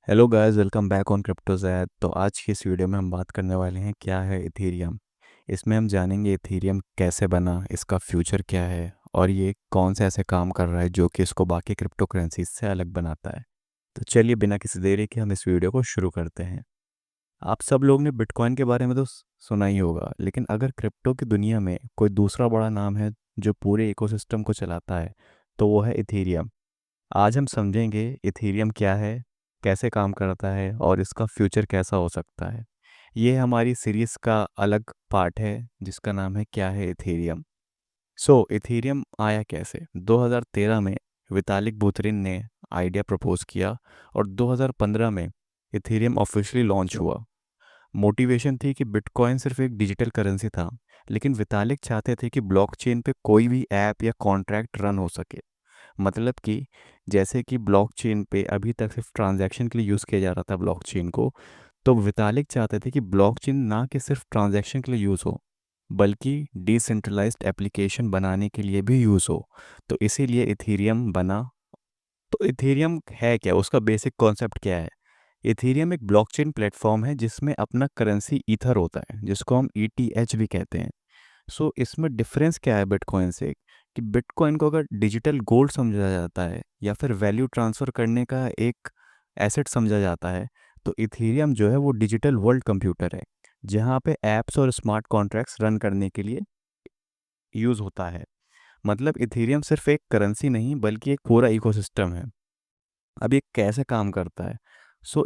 Hello guys, welcome back on crypto Zaid. तो आज की इस वीडियो में हम बात करने वाले हैं क्या है इथेरियम। इसमें हम जानेंगे इथेरियम कैसे बना, इसका फ्यूचर क्या है और ये कौन से ऐसे काम कर रहा है जो कि इसको बाकी क्रिप्टो करेंसीज से अलग बनाता है। तो चलिए बिना किसी देरी के हम इस वीडियो को शुरू करते हैं। आप सब लोग ने बिटकॉइन के बारे में तो सुना ही होगा, लेकिन अगर क्रिप्टो की दुनिया में कोई दूसरा बड़ा नाम है जो पूरे इकोसिस्टम को चलाता है तो वो है इथेरियम। आज हम समझेंगे इथेरियम क्या है, कैसे काम करता है और इसका फ्यूचर कैसा हो सकता है। ये हमारी सीरीज का अलग पार्ट है जिसका नाम है क्या है इथेरियम। इथेरियम आया कैसे? 2013 में वितालिक बुterin ने आइडिया प्रपोज किया और 2015 में इथेरियम ऑफिशियली लॉन्च हुआ। मोटिवेशन थी कि बिटकॉइन सिर्फ एक डिजिटल करेंसी था, लेकिन वितालिक चाहते थे कि ब्लॉकचेन पे कोई भी ऐप या कॉन्ट्रैक्ट रन हो सके। मतलब कि जैसे कि ब्लॉकचेन पे अभी तक सिर्फ ट्रांजैक्शन के लिए यूज़ किया जा रहा था ब्लॉकचेन को, तो वितालिक चाहते थे कि ब्लॉकचेन ना कि सिर्फ ट्रांजैक्शन के लिए यूज़ हो बल्कि डिसेंट्रलाइज्ड एप्लीकेशन बनाने के लिए भी यूज़ हो। तो इसीलिए इथेरियम बना। तो इथेरियम है क्या, उसका बेसिक कॉन्सेप्ट क्या है? इथेरियम एक ब्लॉकचेन प्लेटफॉर्म है जिसमें अपना करेंसी ईथर होता है, जिसको हम ईटीएच भी कहते हैं। इसमें डिफरेंस क्या है बिटकॉइन से? कि बिटकॉइन को अगर डिजिटल गोल्ड समझा जाता है या फिर वैल्यू ट्रांसफ़र करने का एक एसेट समझा जाता है, तो इथेरियम जो है वो डिजिटल वर्ल्ड कंप्यूटर है जहाँ पे ऐप्स और स्मार्ट कॉन्ट्रैक्ट्स रन करने के लिए यूज़ होता है। मतलब इथेरियम सिर्फ एक करेंसी नहीं बल्कि एक पूरा इकोसिस्टम है। अब ये कैसे काम करता है?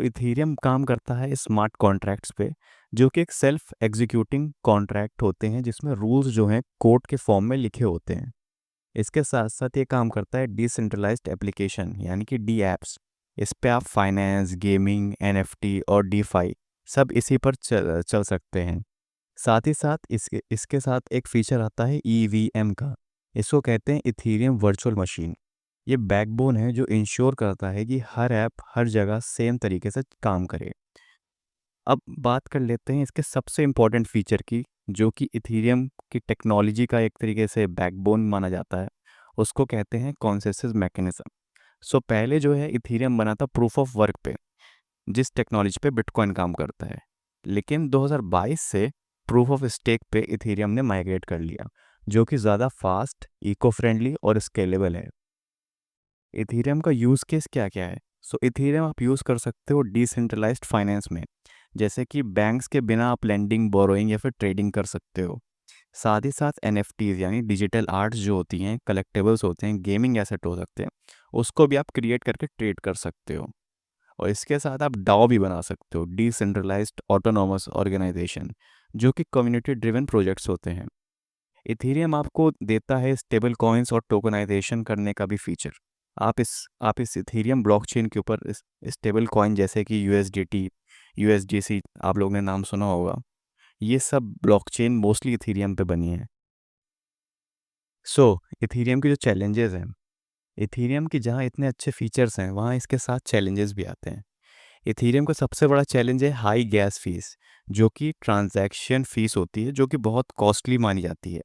इथेरियम काम करता है स्मार्ट कॉन्ट्रैक्ट्स पे, जो कि एक सेल्फ एग्जीक्यूटिंग कॉन्ट्रैक्ट होते हैं जिसमें रूल्स जो हैं कोड के फॉर्म में लिखे होते हैं। इसके साथ साथ ये काम करता है डिसेंट्रलाइज्ड एप्लीकेशन यानी कि डी एप्स। इस पे आप फाइनेंस, गेमिंग, एनएफटी और डीफाई सब इसी पर चल सकते हैं। साथ ही साथ इसके इसके साथ एक फीचर आता है ईवीएम का। इसको कहते हैं इथेरियम वर्चुअल मशीन। ये बैकबोन है जो इंश्योर करता है कि हर ऐप हर जगह सेम तरीके से काम करे। अब बात कर लेते हैं इसके सबसे इम्पोर्टेंट फीचर की, जो कि इथेरियम की टेक्नोलॉजी का एक तरीके से बैकबोन माना जाता है। उसको कहते हैं कॉन्सेंसस मैकेनिज्म। पहले जो है इथेरियम बना था प्रूफ ऑफ वर्क पे, जिस टेक्नोलॉजी पे बिटकॉइन काम करता है। लेकिन 2022 से प्रूफ ऑफ स्टेक पे इथेरियम ने माइग्रेट कर लिया, जो कि ज़्यादा फास्ट, इको फ्रेंडली और स्केलेबल है। इथेरियम का यूज़ केस क्या क्या है? इथेरियम आप यूज़ कर सकते हो डिसेंट्रलाइज्ड फाइनेंस में, जैसे कि बैंक्स के बिना आप लेंडिंग, बोरोइंग या फिर ट्रेडिंग कर सकते हो। साथ ही साथ एनएफटीज यानी डिजिटल आर्ट्स जो होती हैं, कलेक्टिबल्स होते हैं, गेमिंग एसेट हो सकते हैं, उसको भी आप क्रिएट करके ट्रेड कर सकते हो। और इसके साथ आप डाओ भी बना सकते हो, डिसेंट्रलाइज्ड ऑटोनोमस ऑर्गेनाइजेशन, जो कि कम्युनिटी ड्रिवन प्रोजेक्ट्स होते हैं। इथेरियम आपको देता है स्टेबल कॉइन्स और टोकनाइजेशन करने का भी फीचर। आप इस इथेरियम ब्लॉकचेन के ऊपर इस स्टेबल कॉइन जैसे कि यूएसडीटी, यूएसडीसी, आप लोगों ने नाम सुना होगा, ये सब ब्लॉकचेन मोस्टली इथेरियम पे बनी है। इथेरियम के जो चैलेंजेस हैं, इथेरियम की जहाँ इतने अच्छे फीचर्स हैं वहाँ इसके साथ चैलेंजेस भी आते हैं। इथेरियम का सबसे बड़ा चैलेंज है हाई गैस फीस, जो कि ट्रांजैक्शन फीस होती है, जो कि बहुत कॉस्टली मानी जाती है।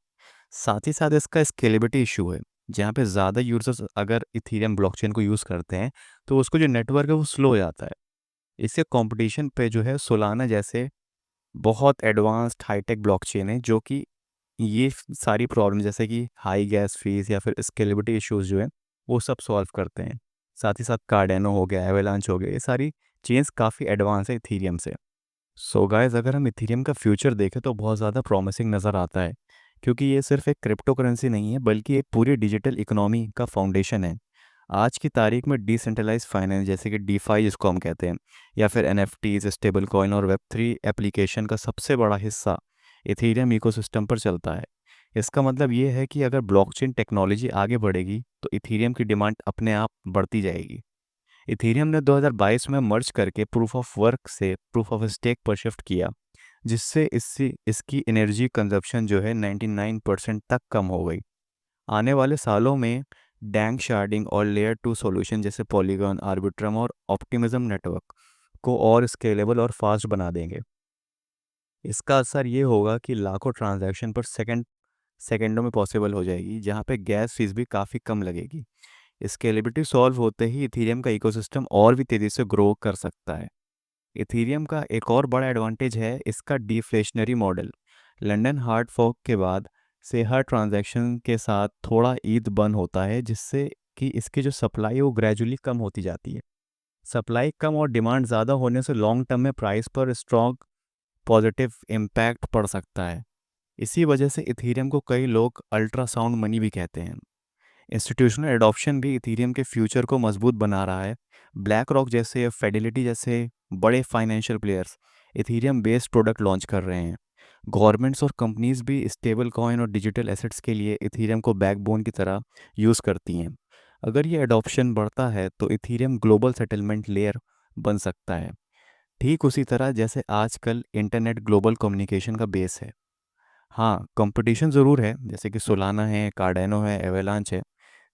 साथ ही साथ इसका स्केलेबिलिटी इशू है, जहाँ पे ज़्यादा यूजर्स अगर इथेरियम ब्लॉकचेन को यूज़ करते हैं तो उसको जो नेटवर्क है वो स्लो हो जाता है। इसके कंपटीशन पे जो है सोलाना जैसे बहुत एडवांस्ड हाईटेक ब्लॉकचेन है, जो कि ये सारी प्रॉब्लम जैसे कि हाई गैस फीस या फिर स्केलेबिलिटी इश्यूज जो है वो सब सॉल्व करते हैं। साथ ही साथ कार्डेनो हो गया, एवेलांच हो गया, ये सारी चेन्स काफ़ी एडवांस है इथेरियम से। गाइस, अगर हम इथेरियम का फ्यूचर देखें तो बहुत ज़्यादा प्रॉमिसिंग नज़र आता है, क्योंकि ये सिर्फ एक क्रिप्टो करेंसी नहीं है बल्कि एक पूरी डिजिटल इकोनॉमी का फाउंडेशन है। आज की तारीख में डिसेंट्रलाइज फाइनेंस जैसे कि डीफाई जिसको हम कहते हैं, या फिर एनएफटीज, स्टेबल कॉइन और वेब 3 एप्लीकेशन का सबसे बड़ा हिस्सा इथेरियम इकोसिस्टम पर चलता है। इसका मतलब ये है कि अगर ब्लॉकचेन टेक्नोलॉजी आगे बढ़ेगी तो इथेरियम की डिमांड अपने आप बढ़ती जाएगी। इथेरियम ने 2022 में मर्ज करके प्रूफ ऑफ वर्क से प्रूफ ऑफ स्टेक पर शिफ्ट किया, जिससे इसकी एनर्जी कंजप्शन जो है 99% तक कम हो गई। आने वाले सालों में डैंग शार्डिंग और लेयर 2 सॉल्यूशन जैसे पॉलीगॉन, आर्बिट्रम और ऑप्टिमिज्म नेटवर्क को और स्केलेबल और फास्ट बना देंगे। इसका असर ये होगा कि लाखों ट्रांजैक्शन पर सेकंडों में पॉसिबल हो जाएगी, जहाँ पे गैस फीस भी काफ़ी कम लगेगी। स्केलेबिलिटी सॉल्व होते ही इथीरियम का इकोसिस्टम और भी तेज़ी से ग्रो कर सकता है। इथीरियम का एक और बड़ा एडवांटेज है इसका deflationary model. London hard fork के बाद से हर ट्रांजैक्शन के साथ थोड़ा ईद बन होता है, जिससे कि इसकी जो सप्लाई है वो ग्रेजुअली कम होती जाती है। सप्लाई कम और डिमांड ज़्यादा होने से लॉन्ग टर्म में प्राइस पर स्ट्रॉन्ग पॉजिटिव इम्पैक्ट पड़ सकता है। इसी वजह से इथीरियम को कई लोग अल्ट्रासाउंड मनी भी कहते हैं। इंस्टीट्यूशनल एडॉप्शन भी इथीरियम के फ्यूचर को मजबूत बना रहा है। ब्लैक रॉक जैसे, फेडिलिटी जैसे बड़े financial players Ethereum based product launch कर रहे हैं। गवर्नमेंट्स और कंपनीज भी स्टेबल कॉइन और डिजिटल एसेट्स के लिए इथीरियम को बैकबोन की तरह यूज़ करती हैं। अगर ये एडॉप्शन बढ़ता है तो इथीरियम ग्लोबल सेटलमेंट लेयर बन सकता है, ठीक उसी तरह जैसे आजकल इंटरनेट ग्लोबल कम्युनिकेशन का बेस है। हाँ, कंपटीशन ज़रूर है, जैसे कि सोलाना है, कार्डेनो है, एवेलांच है,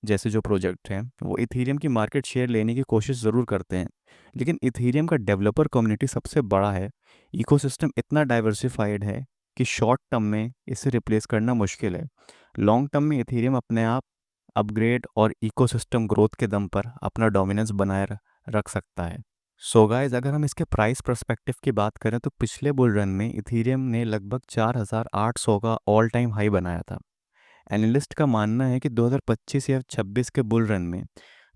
जैसे जो प्रोजेक्ट हैं वो इथीरियम की मार्केट शेयर लेने की कोशिश ज़रूर करते हैं। लेकिन इथीरियम का डेवलपर कम्युनिटी सबसे बड़ा है। इकोसिस्टम इतना डाइवर्सिफाइड है कि शॉर्ट टर्म में इसे रिप्लेस करना मुश्किल है। लॉन्ग टर्म में इथीरियम अपने आप अपग्रेड और इकोसिस्टम ग्रोथ के दम पर अपना डोमिनेंस बनाए रख सकता है। सो गाइस, अगर हम इसके प्राइस पर्सपेक्टिव की बात करें तो पिछले बुल रन में इथीरियम ने लगभग 4,800 का ऑल टाइम हाई बनाया था। एनालिस्ट का मानना है कि 2025 या 26 के बुल रन में,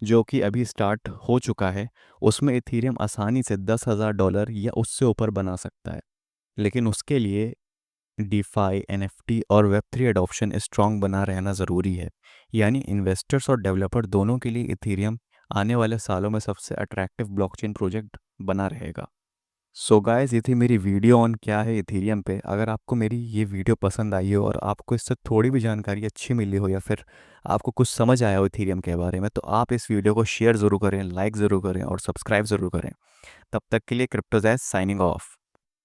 जो कि अभी स्टार्ट हो चुका है, उसमें इथीरियम आसानी से $10,000 या उससे ऊपर बना सकता है। लेकिन उसके लिए डीफाई, एनएफटी और वेब 3 एडॉप्शन स्ट्रॉन्ग बना रहना ज़रूरी है। यानी इन्वेस्टर्स और डेवलपर दोनों के लिए इथीरियम आने वाले सालों में सबसे अट्रैक्टिव ब्लॉकचेन प्रोजेक्ट बना रहेगा। सो गाइस, ये थी मेरी वीडियो ऑन क्या है इथीरियम पे। अगर आपको मेरी ये वीडियो पसंद आई हो और आपको इससे थोड़ी भी जानकारी अच्छी मिली हो या फिर आपको कुछ समझ आया हो इथीरियम के बारे में, तो आप इस वीडियो को शेयर ज़रूर करें, लाइक ज़रूर करें और सब्सक्राइब ज़रूर करें। तब तक के लिए क्रिप्टोजैस साइनिंग ऑफ।